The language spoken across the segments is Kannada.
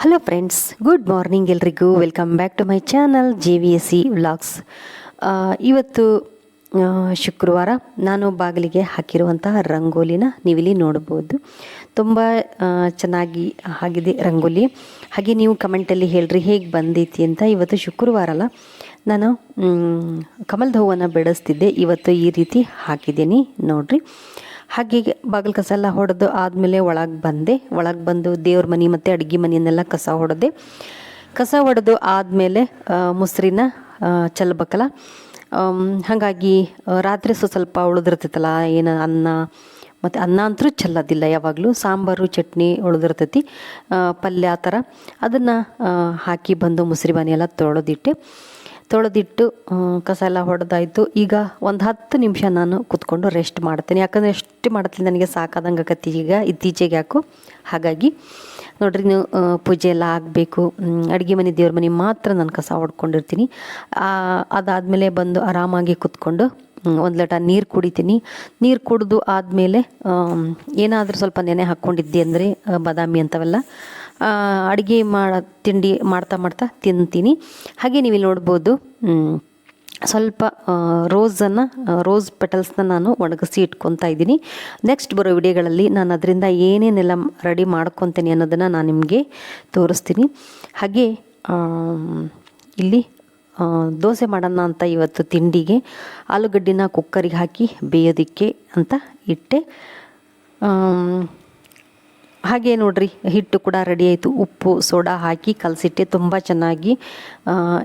ಹಲೋ ಫ್ರೆಂಡ್ಸ್, ಗುಡ್ ಮಾರ್ನಿಂಗ್ ಎಲ್ರಿಗೂ. Welcome back to my channel JVSE vlogs. ಇವತ್ತು ಶುಕ್ರವಾರ. ನಾನು ಬಾಗಿಲಿಗೆ ಹಾಕಿರುವಂತಹ ರಂಗೋಲಿನ ನೀವಿಲ್ಲಿ ನೋಡ್ಬೋದು. ತುಂಬ ಚೆನ್ನಾಗಿ ಆಗಿದೆ ರಂಗೋಲಿ. ಹಾಗೆ ನೀವು ಕಮೆಂಟಲ್ಲಿ ಹೇಳ್ರಿ ಹೇಗೆ ಬಂದೈತಿ ಅಂತ. ಇವತ್ತು ಶುಕ್ರವಾರ ಅಲ್ಲ, ನಾನು ಕಮಲದ ಹೂವನ್ನು ಬೆಳೆಸ್ತಿದ್ದೆ. ಇವತ್ತು ಈ ರೀತಿ ಹಾಕಿದ್ದೀನಿ ನೋಡ್ರಿ. ಹಾಗೆ ಬಾಗಿಲು ಕಸ ಎಲ್ಲ ಹೊಡೆದು ಆದಮೇಲೆ ಒಳಗೆ ಬಂದು ದೇವ್ರ ಮನೆ ಮತ್ತು ಅಡುಗೆ ಮನೆಯನ್ನೆಲ್ಲ ಕಸ ಹೊಡೆದು ಆದಮೇಲೆ ಮುಸ್ರಿನ ಚೆಲ್ಬೇಕಲ್ಲ. ಹಾಗಾಗಿ ರಾತ್ರಿ ಸ್ವಲ್ಪ ಉಳಿದಿರ್ತೈತಲ್ಲ, ಏನು ಮತ್ತು ಅನ್ನ ಅಂತೂ ಚೆಲ್ಲೋದಿಲ್ಲ ಯಾವಾಗಲೂ. ಸಾಂಬಾರು ಚಟ್ನಿ ಉಳಿದಿರ್ತೈತಿ, ಪಲ್ಯ ಆ ಥರ. ಅದನ್ನು ಹಾಕಿ ಬಂದು ಮುಸ್ರಿ ಮನೆಯೆಲ್ಲ ತೊಳೆದಿಟ್ಟು ಕಸ ಎಲ್ಲ ಹೊಡೆದಾಯಿತು. ಈಗ ಒಂದು 10 ನಿಮಿಷ ನಾನು ಕೂತ್ಕೊಂಡು ರೆಸ್ಟ್ ಮಾಡ್ತೀನಿ. ಯಾಕಂದರೆ ರೆಸ್ಟ್ ಮಾಡ್ತೀನಿ, ನನಗೆ ಸಾಕಾದಂಗೆ ಆಕತಿ ಈಗ ಇತ್ತೀಚೆಗೆ ಯಾಕೋ. ಹಾಗಾಗಿ ನೋಡ್ರಿ, ನೀವು ಪೂಜೆ ಎಲ್ಲ ಆಗಬೇಕು. ಅಡುಗೆ ಮನೆ ದೇವ್ರ ಮನೆ ಮಾತ್ರ ನಾನು ಕಸ ಹೊಡ್ಕೊಂಡಿರ್ತೀನಿ. ಅದಾದಮೇಲೆ ಬಂದು ಆರಾಮಾಗಿ ಕೂತ್ಕೊಂಡು ಒಂದು ಲೋಟ ನೀರು ಕುಡಿತೀನಿ. ನೀರು ಕುಡಿದು ಆದಮೇಲೆ ಏನಾದರೂ ಸ್ವಲ್ಪ ನೆನೆ ಹಾಕ್ಕೊಂಡಿದ್ದೆ ಅಂದರೆ ಬಾದಾಮಿ ಅಂಥವೆಲ್ಲ ಅಡುಗೆ ತಿಂಡಿ ಮಾಡ್ತಾ ತಿಂತೀನಿ. ಹಾಗೆ ನೀವು ನೋಡ್ಬೋದು, ಸ್ವಲ್ಪ ರೋಸ್ ಪೆಟಲ್ಸ್ನ ನಾನು ಒಣಗಿಸಿ ಇಟ್ಕೊತಾ ಇದ್ದೀನಿ. ನೆಕ್ಸ್ಟ್ ಬರೋ ವಿಡಿಯೋಗಳಲ್ಲಿ ನಾನು ಅದರಿಂದ ಏನೇನೆಲ್ಲ ರೆಡಿ ಮಾಡ್ಕೊತೀನಿ ಅನ್ನೋದನ್ನು ನಾನು ನಿಮಗೆ ತೋರಿಸ್ತೀನಿ. ಹಾಗೆ ಇಲ್ಲಿ ದೋಸೆ ಮಾಡೋಣ ಅಂತ ಇವತ್ತು ತಿಂಡಿಗೆ ಆಲೂಗಡ್ಡಿನ ಕುಕ್ಕರಿಗೆ ಹಾಕಿ ಬೇಯೋದಕ್ಕೆ ಅಂತ ಇಟ್ಟೆ. ಹಾಗೆ ನೋಡ್ರಿ, ಹಿಟ್ಟು ಕೂಡ ರೆಡಿ ಆಯಿತು. ಉಪ್ಪು ಸೋಡಾ ಹಾಕಿ ಕಲಸಿಟ್ಟೆ. ತುಂಬ ಚೆನ್ನಾಗಿ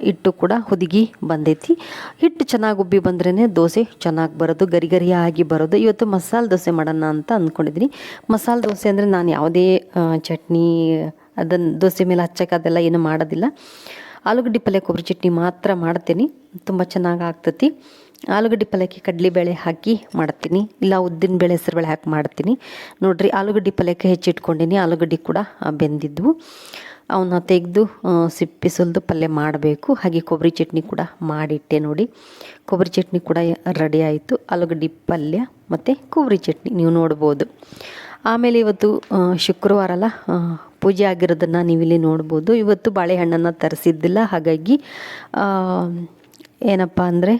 ಹಿಟ್ಟು ಕೂಡ ಹುದುಗಿ ಬಂದೈತಿ. ಹಿಟ್ಟು ಚೆನ್ನಾಗಿ ಉಬ್ಬಿ ಬಂದ್ರೇ ದೋಸೆ ಚೆನ್ನಾಗಿ ಬರೋದು, ಗರಿಯಾಗಿ ಬರೋದು. ಇವತ್ತು ಮಸಾಲೆ ದೋಸೆ ಮಾಡೋಣ ಅಂತ ಅಂದ್ಕೊಂಡಿದ್ದೀನಿ. ಮಸಾಲೆ ದೋಸೆ ಅಂದರೆ ನಾನು ಯಾವುದೇ ಚಟ್ನಿ ಅದನ್ನು ದೋಸೆ ಮೇಲೆ ಹಚ್ಚಕ್ಕೆ ಅದೆಲ್ಲ ಏನು ಮಾಡೋದಿಲ್ಲ. ಆಲೂಗಡ್ಡೆ ಪಲ್ಯ ಕೊಬ್ಬರಿ ಚಟ್ನಿ ಮಾತ್ರ ಮಾಡ್ತೀನಿ, ತುಂಬ ಚೆನ್ನಾಗಿ ಆಗ್ತತಿ. ಆಲೂಗಡ್ಡೆ ಪಲ್ಯಕ್ಕೆ ಕಡಲೆಬೇಳೆ ಹಾಕಿ ಮಾಡ್ತೀನಿ, ಇಲ್ಲ ಉದ್ದಿನಬೇಳೆ ಹೆಸರುಬೇಳೆ ಹಾಕಿ ಮಾಡ್ತೀನಿ. ನೋಡಿರಿ, ಆಲೂಗಡ್ಡೆ ಪಲ್ಯಕ್ಕೆ ಹೆಚ್ಚಿಟ್ಕೊಂಡಿನಿ. ಆಲೂಗಡ್ಡೆ ಕೂಡ ಬೆಂದಿದ್ವು, ಅವನ್ನ ತೆಗೆದು ಸಿಪ್ಪೆ ಸುಲಿದು ಪಲ್ಯ ಮಾಡಬೇಕು. ಹಾಗೆ ಕೊಬ್ಬರಿ ಚಟ್ನಿ ಕೂಡ ಮಾಡಿಟ್ಟೆ. ನೋಡಿ, ಕೊಬ್ಬರಿ ಚಟ್ನಿ ಕೂಡ ರೆಡಿ ಆಯಿತು. ಆಲೂಗಡ್ಡೆ ಪಲ್ಯ ಮತ್ತು ಕೊಬ್ಬರಿ ಚಟ್ನಿ ನೀವು ನೋಡ್ಬೋದು. ಆಮೇಲೆ ಇವತ್ತು ಶುಕ್ರವಾರ ಅಲ್ಲ, ಪೂಜೆ ಆಗಿರೋದನ್ನು ನೀವಿಲ್ಲಿ ನೋಡ್ಬೋದು. ಇವತ್ತು ಬಾಳೆಹಣ್ಣನ್ನು ತರಿಸಿದ್ದಿಲ್ಲ, ಹಾಗಾಗಿ ಏನಪ್ಪ ಅಂದರೆ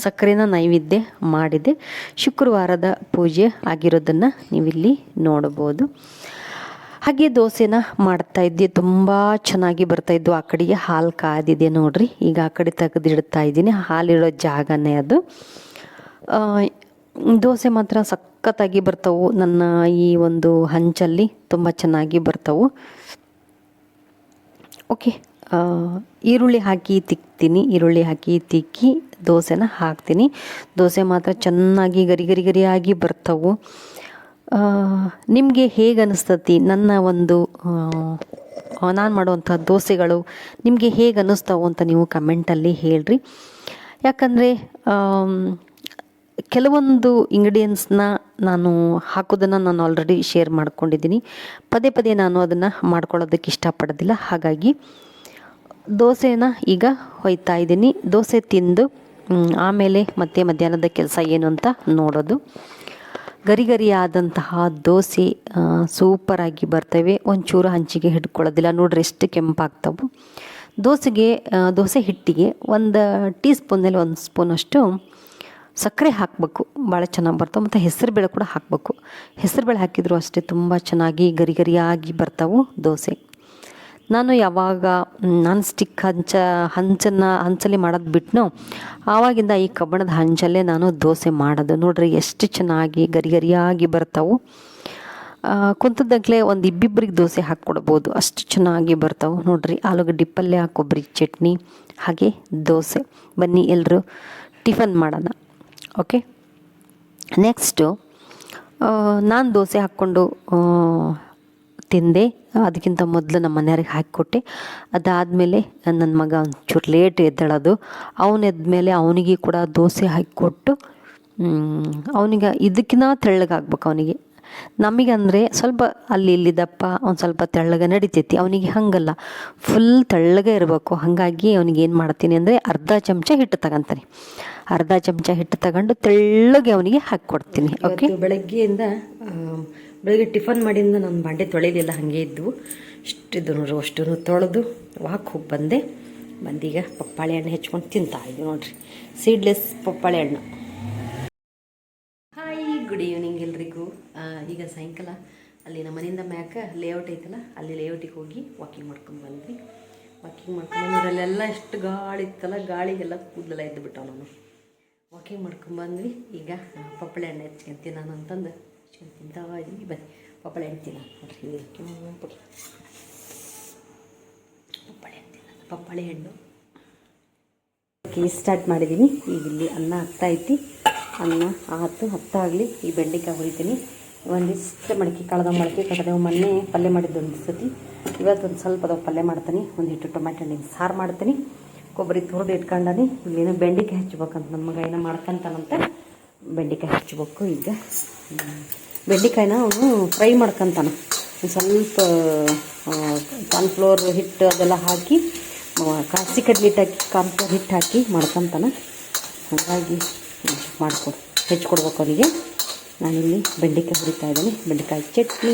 ಸಕ್ಕರೆನ ನೈವೇದ್ಯ ಮಾಡಿದೆ. ಶುಕ್ರವಾರದ ಪೂಜೆ ಆಗಿರೋದನ್ನು ನೀವಿಲ್ಲಿ ನೋಡ್ಬೋದು. ಹಾಗೆ ದೋಸೆನ ಮಾಡ್ತಾಯಿದ್ದೆ, ತುಂಬ ಚೆನ್ನಾಗಿ ಬರ್ತಾಯಿದ್ದು. ಆ ಕಡೆಗೆ ಹಾಲು ಕಾದಿದೆ ನೋಡ್ರಿ. ಈಗ ಆ ಕಡೆ ತೆಗೆದಿಡ್ತಾ ಇದ್ದೀನಿ, ಹಾಲಿಡೋ ಜಾಗನೇ ಅದು. ದೋಸೆ ಮಾತ್ರ ಸಖತ್ತಾಗಿ ಬರ್ತಾವೆ. ನನ್ನ ಈ ಒಂದು ಹಂಚಲ್ಲಿ ತುಂಬ ಚೆನ್ನಾಗಿ ಬರ್ತಾವೆ. ಓಕೆ, ಈರುಳ್ಳಿ ಹಾಕಿ ತಿಕ್ಕಿ ದೋಸೆನ ಹಾಕ್ತೀನಿ. ದೋಸೆ ಮಾತ್ರ ಚೆನ್ನಾಗಿ ಗರಿಯಾಗಿ ಬರ್ತಾವೆ. ನಿಮಗೆ ಹೇಗೆ ಅನ್ನಿಸ್ತತಿ ನನ್ನ ಒಂದು ನಾನು ಮಾಡುವಂಥ ದೋಸೆಗಳು ನಿಮಗೆ ಹೇಗೆ ಅನ್ನಿಸ್ತಾವೆ ಅಂತ ನೀವು ಕಮೆಂಟಲ್ಲಿ ಹೇಳ್ರಿ. ಯಾಕಂದರೆ ಕೆಲವೊಂದು ಇಂಗ್ರೀಡಿಯೆಂಟ್ಸ್ನ ನಾನು ಹಾಕೋದನ್ನು ನಾನು ಆಲ್ರೆಡಿ ಶೇರ್ ಮಾಡ್ಕೊಂಡಿದ್ದೀನಿ. ಪದೇ ನಾನು ಅದನ್ನು ಮಾಡ್ಕೊಳ್ಳೋದಕ್ಕೆ ಇಷ್ಟಪಡೋದಿಲ್ಲ. ಹಾಗಾಗಿ ದೋಸೆನ ಈಗ ಹೊಯ್ತಾ ಇದ್ದೀನಿ. ದೋಸೆ ತಿಂದು ಆಮೇಲೆ ಮತ್ತೆ ಮಧ್ಯಾಹ್ನದ ಕೆಲಸ ಏನು ಅಂತ ನೋಡೋದು. ಗರಿಯಾದಂತಹ ದೋಸೆ ಸೂಪರಾಗಿ ಬರ್ತವೆ. ಒಂಚೂರು ಹಂಚಿಗೆ ಹಿಡ್ಕೊಳ್ಳೋದಿಲ್ಲ. ನೋಡ್ರಿ ಎಷ್ಟು ಕೆಂಪಾಗ್ತವೆ. ದೋಸೆ ಹಿಟ್ಟಿಗೆ 1 ಟೀ ಸ್ಪೂನಲ್ಲಿ 1 ಸ್ಪೂನಷ್ಟು ಸಕ್ಕರೆ ಹಾಕಬೇಕು, ಭಾಳ ಚೆನ್ನಾಗಿ ಬರ್ತಾವೆ. ಮತ್ತು ಹೆಸರುಬೇಳೆ ಕೂಡ ಹಾಕಬೇಕು. ಹೆಸರುಬೇಳೆ ಹಾಕಿದರೂ ಅಷ್ಟೇ ತುಂಬ ಚೆನ್ನಾಗಿ ಗರಿಯಾಗಿ ಬರ್ತಾವೆ ದೋಸೆ. ನಾನು ಯಾವಾಗ ನಾನ್ ಸ್ಟಿಕ್ ಹಂಚಲ್ಲಿ ಮಾಡೋದು ಬಿಟ್ಟನೋ ಆವಾಗಿಂದ ಈ ಕಬ್ಬಣದ ಹಂಚಲ್ಲೇ ನಾನು ದೋಸೆ ಮಾಡೋದು. ನೋಡ್ರಿ ಎಷ್ಟು ಚೆನ್ನಾಗಿ ಗರಿಯಾಗಿ ಬರ್ತಾವೆ. ಕುಂತದಾಗಲೇ ಒಂದು ಇಬ್ಬಿಬ್ಬರಿಗೆ ದೋಸೆ ಹಾಕ್ಕೊಡ್ಬೋದು, ಅಷ್ಟು ಚೆನ್ನಾಗಿ ಬರ್ತಾವೆ. ನೋಡ್ರಿ, ಆಲೂಗಡ್ಡೆ ಪಲ್ಯ, ಕೊಬ್ಬರಿ ಚಟ್ನಿ, ಹಾಗೆ ದೋಸೆ. ಬನ್ನಿ ಎಲ್ಲರೂ ಟಿಫನ್ ಮಾಡೋಣ. ಓಕೆ, ನೆಕ್ಸ್ಟು ನಾನು ದೋಸೆ ಹಾಕ್ಕೊಂಡು ತಿಂದೆ. ಅದಕ್ಕಿಂತ ಮೊದಲು ನಮ್ಮ ಮನೆಯವ್ರಿಗೆ ಹಾಕಿಕೊಟ್ಟೆ. ಅದಾದಮೇಲೆ ನನ್ನ ಮಗ ಒಂಚೂರು ಲೇಟ್ ಎದ್ದೇಳೋದು. ಅವನೆದ್ಮೇಲೆ ಅವನಿಗೆ ಕೂಡ ದೋಸೆ ಹಾಕಿಕೊಟ್ಟು, ಅವನಿಗೆ ಇದಕ್ಕಿಂತ ತೆಳ್ಳಗಾಗ್ಬೇಕು ಅವನಿಗೆ. ನಮಗೆ ಅಂದರೆ ಸ್ವಲ್ಪ ಅಲ್ಲಿ ದಪ್ಪ, ಒಂದು ಸ್ವಲ್ಪ ತೆಳ್ಳಗೆ ನಡಿತೈತಿ. ಅವನಿಗೆ ಹಾಗಲ್ಲ, ಫುಲ್ ತೆಳ್ಳಗೆ ಇರಬೇಕು. ಹಾಗಾಗಿ ಅವನಿಗೆ ಏನು ಮಾಡ್ತೀನಿ ಅಂದರೆ ಅರ್ಧ ಚಮಚ ಹಿಟ್ಟು ತಗೊತಾನೆ. ಅರ್ಧ ಚಮಚ ಹಿಟ್ಟು ತಗೊಂಡು ತೆಳ್ಳಗೆ ಅವನಿಗೆ ಹಾಕಿಕೊಡ್ತೀನಿ. ಓಕೆ, ಬೆಳಗ್ಗೆಯಿಂದ ಬೆಳಗ್ಗೆ ಟಿಫನ್ ಮಾಡಿಂದ ನನ್ನ ಬಾಂಡೆ ತೊಳೆಯಲಿಲ್ಲ, ಹಾಗೆ ಇದ್ದವು. ಇಷ್ಟಿದ್ದು ನೋಡ್ರಿ, ಅಷ್ಟು ತೊಳೆದು ವಾಕ್ ಹೋಗಿ ಬಂದೆ. ಬಂದೀಗ ಪಪ್ಪಾಳಿ ಹಣ್ಣು ಹೆಚ್ಕೊಂಡು ತಿಂತಾ ಇದ್ದೀವಿ ನೋಡ್ರಿ, ಸೀಡ್ಲೆಸ್ ಪಪ್ಪಾಳಿ ಹಣ್ಣು. ಹಾಯ್, ಗುಡ್ ಈವ್ನಿಂಗ್ ಎಲ್ರಿಗೂ. ಈಗ ಸಾಯಂಕಾಲ ಅಲ್ಲಿ ನಮ್ಮ ಮನೆಯಿಂದ ಮ್ಯಾಕ ಲೇಔಟ್ ಐತಲ್ಲ, ಅಲ್ಲಿ ಲೇಔಟಿಗೆ ಹೋಗಿ ವಾಕಿಂಗ್ ಮಾಡ್ಕೊಂಡು ಬಂದ್ವಿ. ವಾಕಿಂಗ್ ಮಾಡ್ಕೊಂಡು ಅಲ್ಲೆಲ್ಲ ಎಷ್ಟು ಗಾಳಿ ಇತ್ತಲ್ಲ, ಗಾಳಿಗೆಲ್ಲ ಕೂದಲೆಲ್ಲ ಎದ್ದು ಬಿಟ್ಟವು. ನಾನು ವಾಕಿಂಗ್ ಮಾಡ್ಕೊಂಡ್ಬಂದ್ವಿ. ಈಗ ಪಪ್ಪಳೆ ಹಣ್ಣು ಹೆಚ್ಕೊಂತೀನಿ ನಾನು ಅಂತಂದು ತಿಂತಾ ಇದ್ದೀನಿ. ಬನ್ನಿ ಪಪ್ಪಳೆ ಹಣ್ಣು ತಿನ್ನ ನೋಡ್ರಿ, ಪಪ್ಪಾಳಿ ಹಣ್ಣು ಸ್ಟಾರ್ಟ್ ಮಾಡಿದ್ದೀನಿ. ಈಗ ಇಲ್ಲಿ ಅನ್ನ ಹತ್ತೈತಿ, ಅನ್ನ ಆತು ಹತ್ತಾಗಲಿ. ಈ ಬೆಂಡೆಕಾಯಿ ಹುರಿತೀನಿ. ಒಂದಿಷ್ಟು ಮಡಿಕೆ ಕಳೆದವು ಮೊನ್ನೆ ಪಲ್ಯ ಮಾಡಿದ್ದು ಒಂದು ಸತಿ. ಇವತ್ತೊಂದು ಸ್ವಲ್ಪ ಅದಾವ ಪಲ್ಯ ಮಾಡ್ತೀನಿ. ಒಂದಿಟ್ಟು ಟೊಮೆಟೊ ಹಣ್ಣಿನ ಸಾರು ಮಾಡ್ತೀನಿ. ಕೊಬ್ಬರಿ ತುರಿದು ಇಟ್ಕೊಂಡನಿ. ಇಲ್ಲೇನು ಬೆಂಡೆಕಾಯಿ ಹಚ್ಬೇಕಂತ ನಮ್ಮ ಮಗ ಏನೋ ಮಾಡ್ಕೊಂತಾನಂತೆ, ಬೆಂಡೆಕಾಯಿ ಹಚ್ಬೇಕು. ಈಗ ಬೆಂಡೆಕಾಯಿನ ಅವನು ಫ್ರೈ ಮಾಡ್ಕೊತಾನೆ. ಒಂದು ಸ್ವಲ್ಪ ಕಾರ್ನ್ಫ್ಲೋರ್ ಹಿಟ್ಟು ಅದೆಲ್ಲ ಹಾಕಿ, ಕಾಸಿ ಕಡ್ಲಿ ಹಿಟ್ಟು ಹಾಕಿ ಕಾರ್ನ್ಫ್ಲೋರ್ ಹಿಟ್ಟು ಹಾಕಿ ಮಾಡ್ಕೊತಾನೆ. ಹಾಗಾಗಿ ಹೆಚ್ಕೊಡ್ಬೇಕು ಅವನಿಗೆ. ನಾನಿಲ್ಲಿ ಬೆಂಡೆಕಾಯಿ ಹುರಿತಾ ಇದ್ದೀನಿ. ಬೆಂಡೆಕಾಯಿ ಚಟ್ನಿ